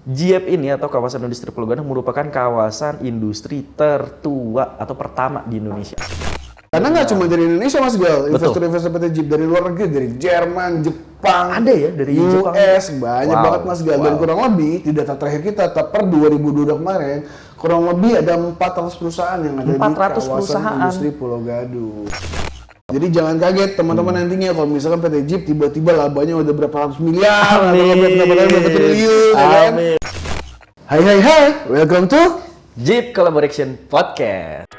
JIEP ini atau kawasan industri Pulau Gadung merupakan kawasan industri tertua atau pertama di Indonesia. Karena nggak cuma dari Indonesia Mas Gal, Betul. investor-investor PT JIEP dari luar negeri, dari Jerman, Jepang, Ada ya dari Jepang? US, banyak Wow, banget Mas Gal. Dan wow. kurang lebih di data terakhir kita per 2022 kemarin, kurang lebih ada 400 perusahaan yang ada di 400 kawasan perusahaan. industri Pulau Gadung. Jadi jangan kaget teman-teman nantinya kalau misalkan PT JIEP tiba-tiba labanya udah berapa ratus miliar atau berapa triliun, ya kan? Amin. Hai, welcome to JIEP Collaboration Podcast.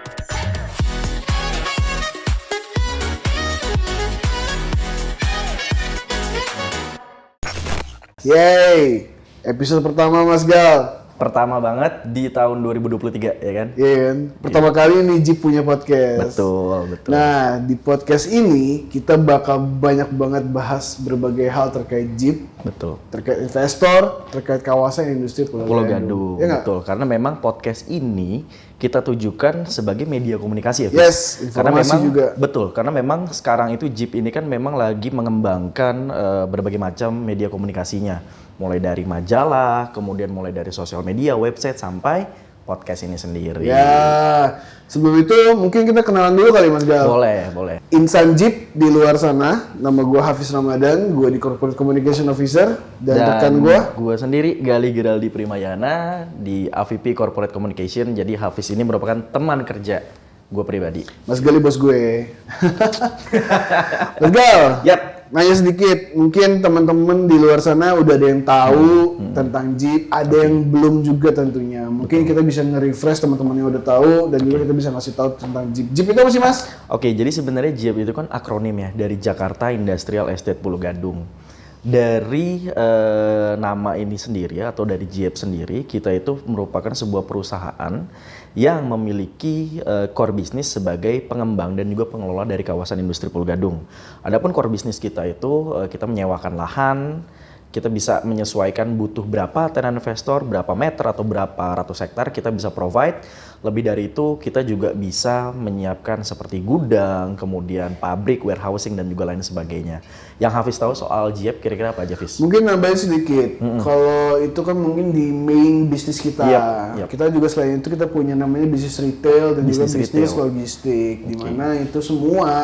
Yeay, episode pertama Mas Gal. Pertama banget di tahun 2023 ya kan? Iya kan? Pertama kali nih JIEP punya podcast. Betul. Nah, di podcast ini kita bakal banyak banget bahas berbagai hal terkait JIEP, Betul. terkait investor, terkait kawasan industri Pulau Gadung. Ya nggak? Betul. Karena memang podcast ini kita tujukan sebagai media komunikasi ya, Fis? Yes, Karena informasi memang juga. betul. Karena memang sekarang itu JIEP ini kan memang lagi mengembangkan berbagai macam media komunikasinya, mulai dari majalah, kemudian mulai dari sosial media, website sampai podcast ini sendiri. Ya, sebelum itu mungkin kita kenalan dulu kali Mas Gal. Boleh. Insan JIEP di luar sana, nama gua Hafiz Ramadan, gua di Corporate Communication Officer, dan rekan gua sendiri Gali Giraldi Primayana di AVP Corporate Communication. Jadi Hafiz ini merupakan teman kerja gue pribadi. Mas Gali bos gue. Mas Gal, Yap. nanya sedikit, mungkin teman-teman di luar sana udah ada yang tahu tentang JIEP, ada yang belum juga tentunya. Mungkin kita bisa nge-refresh teman-teman yang udah tah dan juga kita bisa ngasih tahu tentang JIEP. JIEP itu apa sih Mas? Oke, jadi sebenarnya JIEP itu kan akronim ya dari Jakarta Industrial Estate Pulau Gadung. Dari nama ini sendiri atau dari JIEP sendiri, kita itu merupakan sebuah perusahaan yang memiliki core bisnis sebagai pengembang dan juga pengelola dari kawasan industri Pulau Gadung. Adapun core bisnis kita itu kita menyewakan lahan, kita bisa menyesuaikan butuh berapa tenan investor, berapa meter atau berapa ratus hektar kita bisa provide. Lebih dari itu kita juga bisa menyiapkan seperti gudang, kemudian pabrik, warehousing dan juga lain sebagainya. Yang Hafiz tahu soal JIEP kira-kira apa aja, Hafiz? Mungkin nambahin sedikit. Kalau itu kan mungkin di main bisnis kita. Yap. Kita juga selain itu kita punya namanya bisnis retail dan juga Bisnis bisnis retail. logistik. Di mana itu semua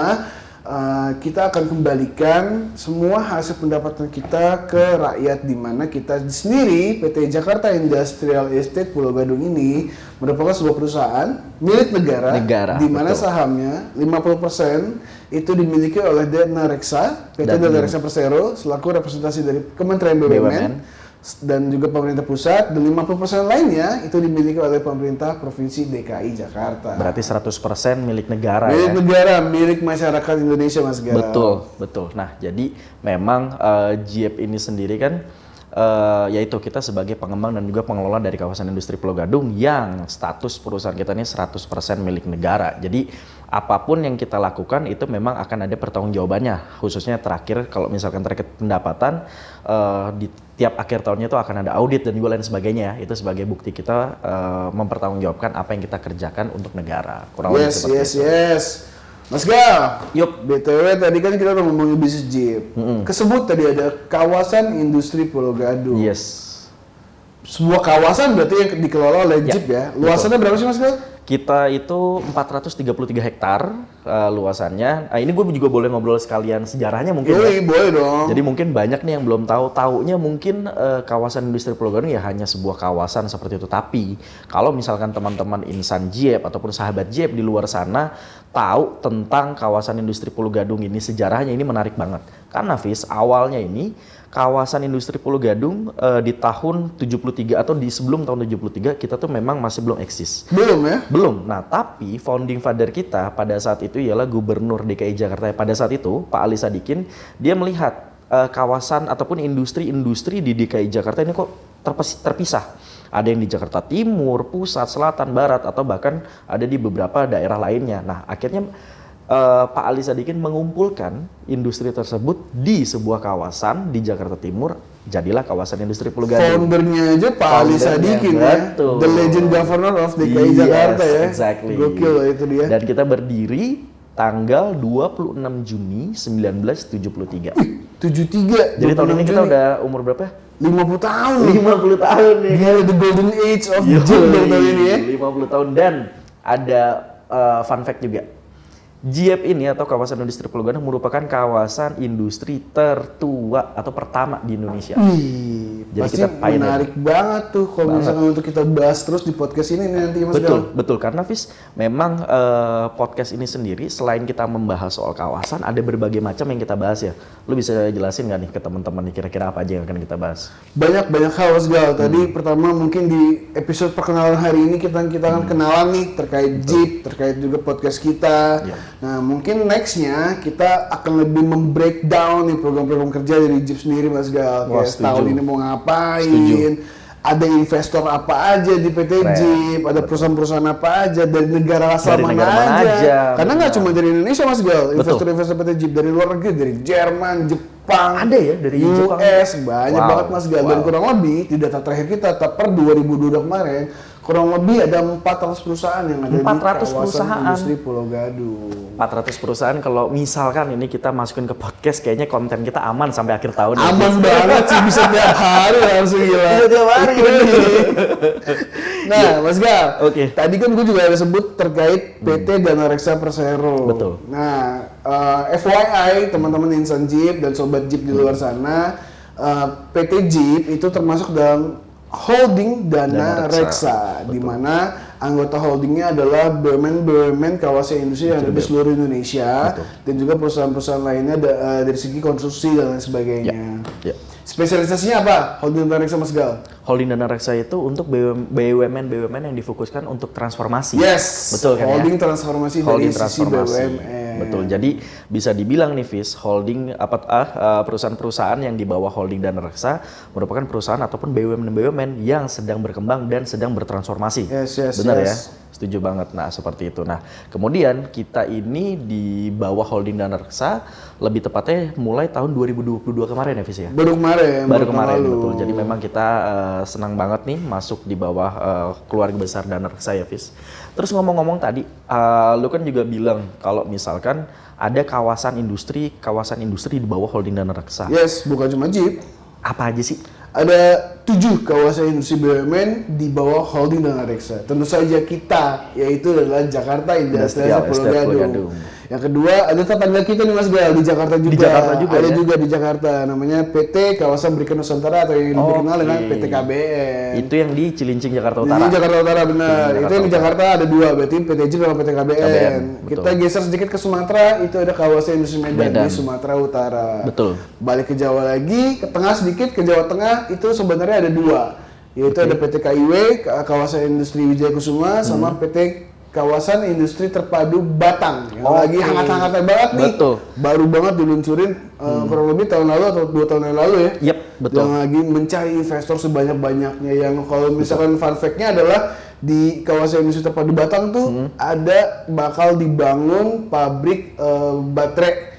kita akan kembalikan semua hasil pendapatan kita ke rakyat, di mana kita sendiri PT Jakarta Industrial Estate Pulau Gadung ini merupakan sebuah perusahaan milik negara di mana betul. sahamnya 50% itu dimiliki oleh Dana Reksa, PT Dana Reksa Persero selaku representasi dari Kementerian BUMN. Dan juga pemerintah pusat, dan 50% lainnya itu dimiliki oleh pemerintah Provinsi DKI Jakarta. Berarti 100% milik negara Milik ya? negara, milik masyarakat Indonesia Mas Gal. Betul. Nah, jadi memang JIEP ini sendiri kan yaitu kita sebagai pengembang dan juga pengelola dari kawasan industri Pulau Gadung yang status perusahaan kita ini 100% milik negara. Jadi apapun yang kita lakukan itu memang akan ada pertanggungjawabannya. Khususnya terakhir kalau misalkan terkait pendapatan di tiap akhir tahunnya itu akan ada audit dan juga lain sebagainya. Itu sebagai bukti kita mempertanggungjawabkan apa yang kita kerjakan untuk negara. Kurang lebih seperti itu. Yes. Mas Gal, Yup. BTW tadi kan kita udah ngomongin bisnis JIEP. Kesebut tadi ada kawasan industri Pulau Gadung. Yes. Sebuah kawasan berarti yang dikelola oleh JIEP ya. Luasannya berapa sih Mas Gal? Kita itu 433 hektar luasannya. Ini gue juga boleh ngobrol sekalian sejarahnya mungkin ya. Yoi, boleh dong. Jadi mungkin banyak nih yang belum tahu. Taunya mungkin kawasan industri Pulau Gadung ya hanya sebuah kawasan seperti itu. Tapi kalau misalkan teman-teman insan JIEP ataupun sahabat JIEP di luar sana tahu tentang kawasan industri Pulau Gadung ini, sejarahnya ini menarik banget. Karena Fis, awalnya ini kawasan industri Pulau Gadung di tahun 73 atau di sebelum tahun 73 kita tuh memang masih belum eksis. Belum ya? Belum. Nah, tapi founding father kita pada saat itu ialah Gubernur DKI Jakarta. Pada saat itu, Pak Ali Sadikin, dia melihat kawasan ataupun industri-industri di DKI Jakarta ini kok terpisah. Ada yang di Jakarta Timur, Pusat, Selatan, Barat, atau bahkan ada di beberapa daerah lainnya. Nah, akhirnya Pak Ali Sadikin mengumpulkan industri tersebut di sebuah kawasan di Jakarta Timur, jadilah kawasan industri Pulau Gadung. Foundernya aja Pak Ali Sadikin ya, betul. the legend governor of DKI Jakarta ya. Exactly. Gokil lah itu dia. Dan kita berdiri tanggal 26 Juni 1973. 73. Jadi tahun ini kita udah umur berapa? 50 tahun. 50 tahun ya. Gila, the golden age of Yoi, Jeep dari tahun ini ya. 50 tahun dan ada fun fact juga. JIEP ini atau kawasan industri Pulau Gadung merupakan kawasan industri tertua atau pertama di Indonesia. Wih, Jadi pasti kita pioneer. menarik banget tuh kalau misalkan untuk kita bahas terus di podcast ini nanti Mas Gal. Betul karena Fis memang podcast ini sendiri selain kita membahas soal kawasan ada berbagai macam yang kita bahas ya. Lu bisa jelasin nggak nih ke teman-teman nih kira-kira apa aja yang akan kita bahas? Banyak hal Mas Gal. Tadi pertama mungkin di episode perkenalan hari ini kita akan kenalan nih terkait Jeep, terkait juga podcast kita. Iya. Nah mungkin nextnya kita akan lebih membreakdown nih program-program kerja dari Jeep sendiri Mas Gal. Wah, Kayak setuju. tahun ini mau ngapain, Setuju. ada investor apa aja di PT Keren. Jeep, ada perusahaan-perusahaan apa aja dari negara asal Dari mana, negara mana aja, Karena nggak benar. cuma dari Indonesia Mas Gal, Betul. investor-investor PT Jeep dari luar negeri, dari Jerman, Jepang, Ada ya dari Jepang? US, banyak Wow. banget Mas Gal. Dan Wow. kurang lebih di data terakhir kita per 2022 kemarin, kurang lebih ada 400 perusahaan yang ada 400 di kawasan perusahaan. industri Pulau Gadung. 400 perusahaan kalau misalkan ini kita masukin ke podcast kayaknya konten kita aman sampai akhir tahun. ya. Aman banget sih, bisa tiap hari langsung gila. Bisa tiap hari, Nah, Mas Gal, Oke. tadi kan gue juga ada sebut terkait PT Dana Reksa Persero. Betul. Nah, FYI teman-teman insan Jeep dan sobat Jeep di luar sana, PT Jeep itu termasuk dalam holding Dana Dana Reksa, Reksa. di mana anggota holdingnya adalah BUMN kawasan industri yang ada di seluruh Indonesia. Betul. Dan juga perusahaan-perusahaan lainnya dari segi konstruksi dan lain sebagainya. Ya. Spesialisasinya apa? Holding Dana Reksa Mas Gal? Holding Dana Reksa itu untuk BUMN yang difokuskan untuk transformasi. Yes. Betul kan Holding ya? transformasi Holding dari sisi transformasi. BUMN. Betul. Jadi bisa dibilang nih Fis, holding perusahaan-perusahaan yang di bawah holding Dana Reksa merupakan perusahaan ataupun BUMN yang sedang berkembang dan sedang bertransformasi. Yes. Benar ya? Setuju banget. Nah, seperti itu. Nah, kemudian kita ini di bawah holding Dana Reksa lebih tepatnya mulai tahun 2022 kemarin ya Fis ya? Baru kemarin. Baru tahun kemarin, lalu. betul. Jadi memang kita senang banget nih masuk di bawah keluarga besar Dana Reksa ya, Fis. Terus ngomong-ngomong tadi, lu kan juga bilang kalau misalkan ada kawasan industri di bawah holding Dana Reksa. Yes, bukan cuma Jeep. Apa aja sih? Ada 7 kawasan industri BUMN di bawah holding Dana Reksa. Tentu saja kita, yaitu adalah Jakarta Industrial Industrial Pulau Estate Pulau Gadung. Gadung. Yang kedua, ada tetangga kita nih Mas Gal, di Jakarta juga. Di Jakarta juga ada ya? juga di Jakarta, namanya PT Kawasan Berikat Nusantara atau yang lebih dikenal dengan Oke. PT KBN. Itu yang di Cilincing Jakarta Di Utara. Jakarta Utara benar. Di Itu yang di Jakarta Jakarta ada 2, berarti PT Jeep sama PT KBN. KBN, Kita betul. geser sedikit ke Sumatera, itu ada kawasan industri Medan Medan. di Sumatera Utara. Betul. Balik ke Jawa lagi, ke tengah sedikit, ke Jawa Tengah itu sebenarnya ada 2. Yaitu ada PT KIW, kawasan industri Wijaya Kusuma, sama PT Kawasan Industri Terpadu Batang yang lagi Oke. hangat-hangatnya banget nih. Betul. Baru banget diluncurin kurang lebih tahun lalu atau 2 tahun yang lalu ya. Yep, betul. Yang lagi mencari investor sebanyak-banyaknya. Yang kalau misalkan fun fact-nya adalah di kawasan industri terpadu Batang tuh ada bakal dibangun pabrik baterai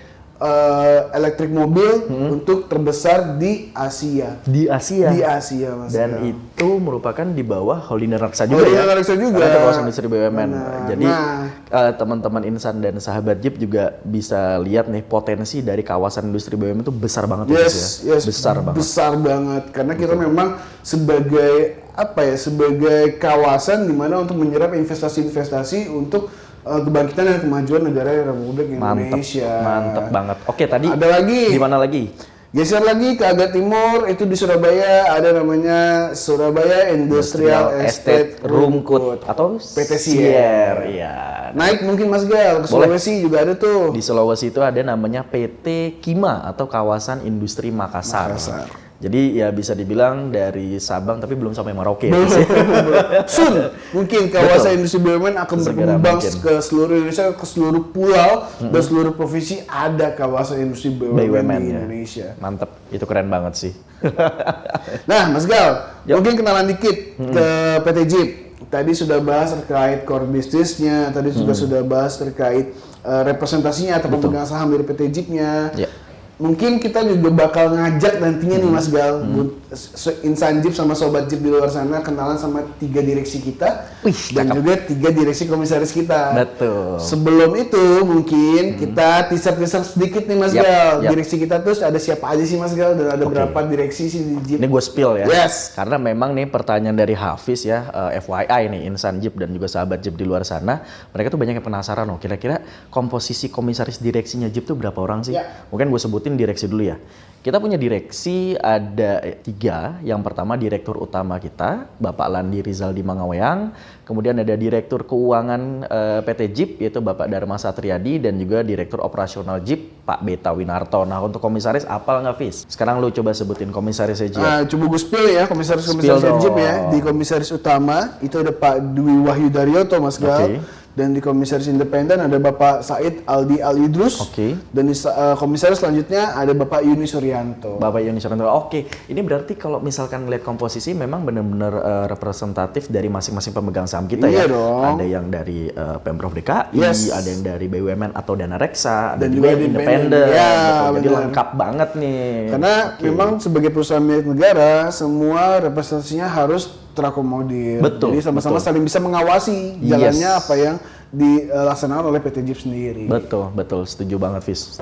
elektrik mobil untuk terbesar di Asia. Di Asia. Di Asia Mas. Dan Gal. itu merupakan di bawah holding Dana Reksa juga Holding ya. Dana Reksa juga. Karena itu kawasan industri BUMN. Benar. Jadi Nah. teman-teman insan dan sahabat Jeep juga bisa lihat nih potensi dari kawasan industri BUMN itu besar banget ya, Fis ya. Besar banget. Besar banget karena kita memang sebagai sebagai kawasan di mana untuk menyerap investasi-investasi untuk kebangkitan dan kemajuan negara Republik Indonesia. Mantep banget. Oke, tadi Ada lagi. di mana lagi? Geser lagi ke agak timur, itu di Surabaya ada namanya Surabaya Industrial Estate Rungkut atau PT Sier. Iya. Naik mungkin Mas Gal, ke Boleh. Sulawesi juga ada tuh. Di Sulawesi itu ada namanya PT Kima atau Kawasan Industri Makassar. Jadi ya bisa dibilang dari Sabang tapi belum sampai Merauke ya. Fis, ya. Soon mungkin kawasan industri BUMN akan Segera berkembang mungkin. ke seluruh Indonesia, ke seluruh pulau dan seluruh provinsi ada kawasan industri BUMN di ya. Indonesia. Mantep, itu keren banget sih. Nah, Mas Gal, Yuk. mungkin kenalan dikit ke PT Jeep. Tadi sudah bahas terkait core bisnisnya, tadi juga sudah bahas terkait representasinya atau pemegang saham dari PT Jeep-nya. Ya. mungkin kita juga bakal ngajak nantinya nih Mas Gal, insan Jeep sama sobat Jeep di luar sana kenalan sama 3 direksi kita dan cakep. juga 3 direksi komisaris kita. Betul. Sebelum itu mungkin kita teaser sedikit nih Mas Gal. Direksi kita tuh ada siapa aja sih Mas Gal dan ada berapa direksi sih di Jeep? Ini gue spill ya. Yes. Karena memang nih pertanyaan dari Hafiz ya, FYI nih insan Jeep dan juga sahabat Jeep di luar sana, mereka tuh banyak yang penasaran loh, kira-kira komposisi komisaris direksinya Jeep tuh berapa orang sih? Mungkin gue sebutin direksi dulu ya. Kita punya direksi ada 3. Yang pertama direktur utama kita, Bapak Landi Rizal di Mangaweang. Kemudian ada direktur keuangan PT Jeep yaitu Bapak Dharma Satriadi dan juga direktur operasional Jeep Pak Beta Winarto. Nah untuk komisaris apal nggak Fis? Sekarang lu coba sebutin komisaris Jeep. Coba gue spill ya komisaris Jeep ya. Di komisaris utama itu ada Pak Dwi Wahyu Daryoto Mas Gal. Dan di komisaris independen ada Bapak Said Aldi Al-Idrus. Dan di komisaris selanjutnya ada Bapak Yuni Suryanto. Bapak Yuni Suryanto. Ini berarti kalau misalkan ngeliat komposisi memang benar-benar representatif dari masing-masing pemegang saham kita ya. Dong. Ada yang dari Pemprov DKI, ada yang dari BUMN atau Dana Reksa, dan juga yang independen. Jadi lengkap banget nih. Karena memang sebagai perusahaan milik negara, semua representasinya harus terakomodir. Jadi sama-sama saling bisa mengawasi jalannya apa yang dilaksanakan oleh PT Jeep sendiri. Betul, setuju banget Fis.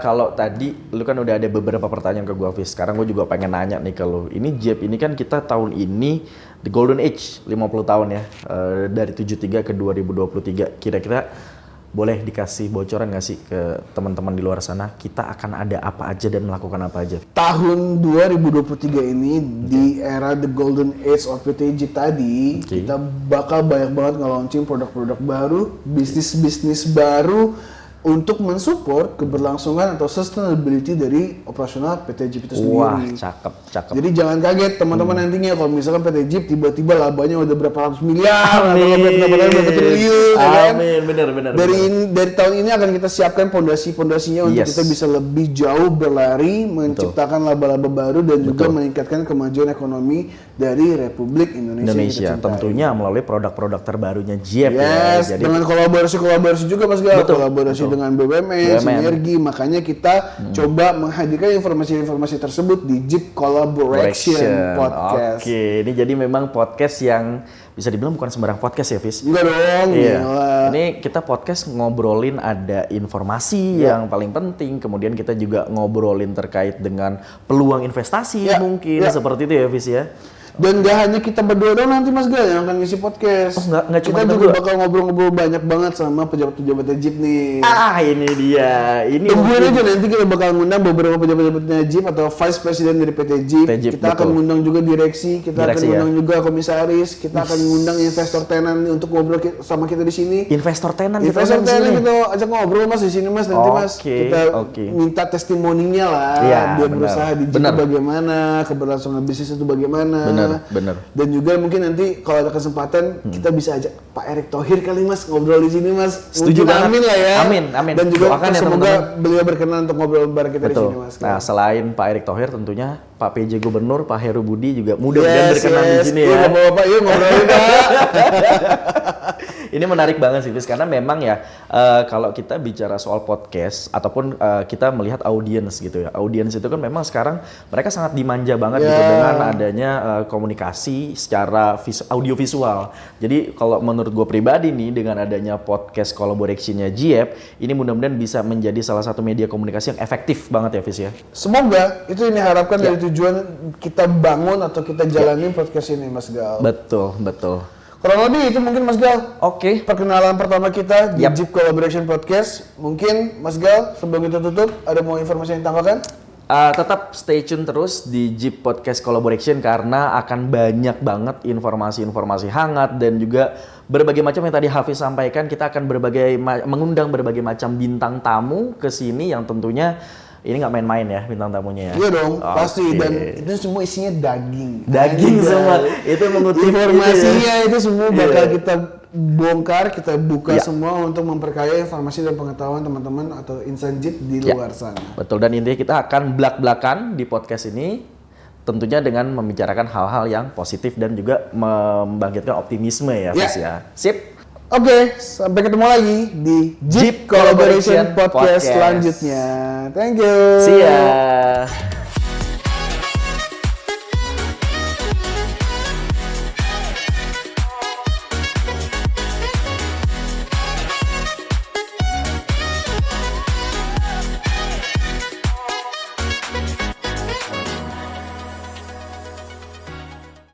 Kalau tadi lu kan udah ada beberapa pertanyaan ke gua Fis. Sekarang gua juga pengen nanya nih ke lu. Ini Jeep ini kan kita tahun ini the golden age 50 tahun ya. Dari 73 ke 2023. Kira-kira boleh dikasih bocoran nggak sih ke teman-teman di luar sana, kita akan ada apa aja dan melakukan apa aja? Tahun 2023 ini di era the golden age of PT Jeep tadi, kita bakal banyak banget nge-launching produk-produk baru, bisnis-bisnis baru untuk mensupport keberlangsungan atau sustainability dari operasional PT Jeep itu sendiri. Wah, cakep. Jadi jangan kaget teman-teman nantinya kalau misalkan PT Jeep tiba-tiba labanya udah berapa ratus miliar atau berapa triliun, Amin, benar. Dari tahun ini akan kita siapkan pondasinya untuk kita bisa lebih jauh berlari, menciptakan laba-laba baru dan juga meningkatkan kemajuan ekonomi dari Republik Indonesia. Tentunya melalui produk-produk terbarunya Jeep ya. Jadi dengan kolaborasi juga Mas Gal, kolaborasi dengan BUMN, sinergi, makanya kita coba menghadirkan informasi-informasi tersebut di Jeep Collaboration Podcast. Ini jadi memang podcast yang bisa dibilang bukan sembarang podcast ya, Fis? Enggak dong. Ini kita podcast ngobrolin ada informasi yang paling penting, kemudian kita juga ngobrolin terkait dengan peluang investasi mungkin seperti itu ya, Fis ya. Dan gak hanya kita berdua doang nanti Mas Gal yang akan ngisi podcast. Nggak cuma kita juga bakal ngobrol-ngobrol banyak banget sama pejabat-pejabatnya Jeep nih. Ini dia. Tungguin aja nanti kita bakal ngundang beberapa pejabat-pejabatnya Jeep atau Vice President dari PT Jeep. Kita akan ngundang juga direksi, kita akan ngundang juga komisaris, kita akan ngundang investor tenan untuk ngobrol sama kita di sini. Investor tenan kita ajak ngobrol Mas di sini Mas nanti Mas. Kita minta testimoninya lah. Dia berusaha di Jeep bagaimana, keberlangsungan bisnis itu bagaimana. Bener. Dan juga mungkin nanti kalau ada kesempatan kita bisa ajak Pak Erick Thohir kali Mas ngobrol di sini Mas. Setuju banget. Amin lah ya. Amin. Dan juga semoga beliau berkenan untuk ngobrol bareng kita di sini Mas. Nah selain Pak Erick Thohir tentunya Pak PJ Gubernur Pak Heru Budi juga mudah-mudahan berkenan di sini ya. Bapak yuk ngobrolin Pak. Ini menarik banget sih Fis, karena memang ya kalau kita bicara soal podcast ataupun kita melihat audiens gitu ya. Audiens itu kan memang sekarang mereka sangat dimanja banget gitu dengan adanya komunikasi secara audiovisual. Jadi kalau menurut gue pribadi nih dengan adanya podcast collaboration-nya Jeep, ini mudah-mudahan bisa menjadi salah satu media komunikasi yang efektif banget ya Fis ya. Semoga itu ini harapkan dari tujuan kita bangun atau kita jalanin podcast ini Mas Gal. Betul. Kurang lebih itu mungkin Mas Gal. Perkenalan pertama kita di Jeep Collaboration Podcast. Mungkin Mas Gal sebelum kita tutup ada mau informasi yang ditambahkan? Tetap stay tune terus di Jeep Podcast Collaboration karena akan banyak banget informasi-informasi hangat dan juga berbagai macam yang tadi Hafiz sampaikan. Kita akan mengundang berbagai macam bintang tamu ke sini yang tentunya ini nggak main-main ya bintang tamunya ya. Iya dong, pasti. Dan itu semua isinya daging. Daging semua. Itu mengutip informasinya itu semua bakal kita bongkar, kita buka semua untuk memperkaya informasi dan pengetahuan teman-teman atau insan Jeep di luar sana. Betul, dan intinya kita akan belak-belakan di podcast ini tentunya dengan membicarakan hal-hal yang positif dan juga membangkitkan optimisme ya Fis ya. Sip. Oke, sampai ketemu lagi di Jeep Jeep Collaboration Collaboration Podcast Podcast. selanjutnya. Thank you. See ya.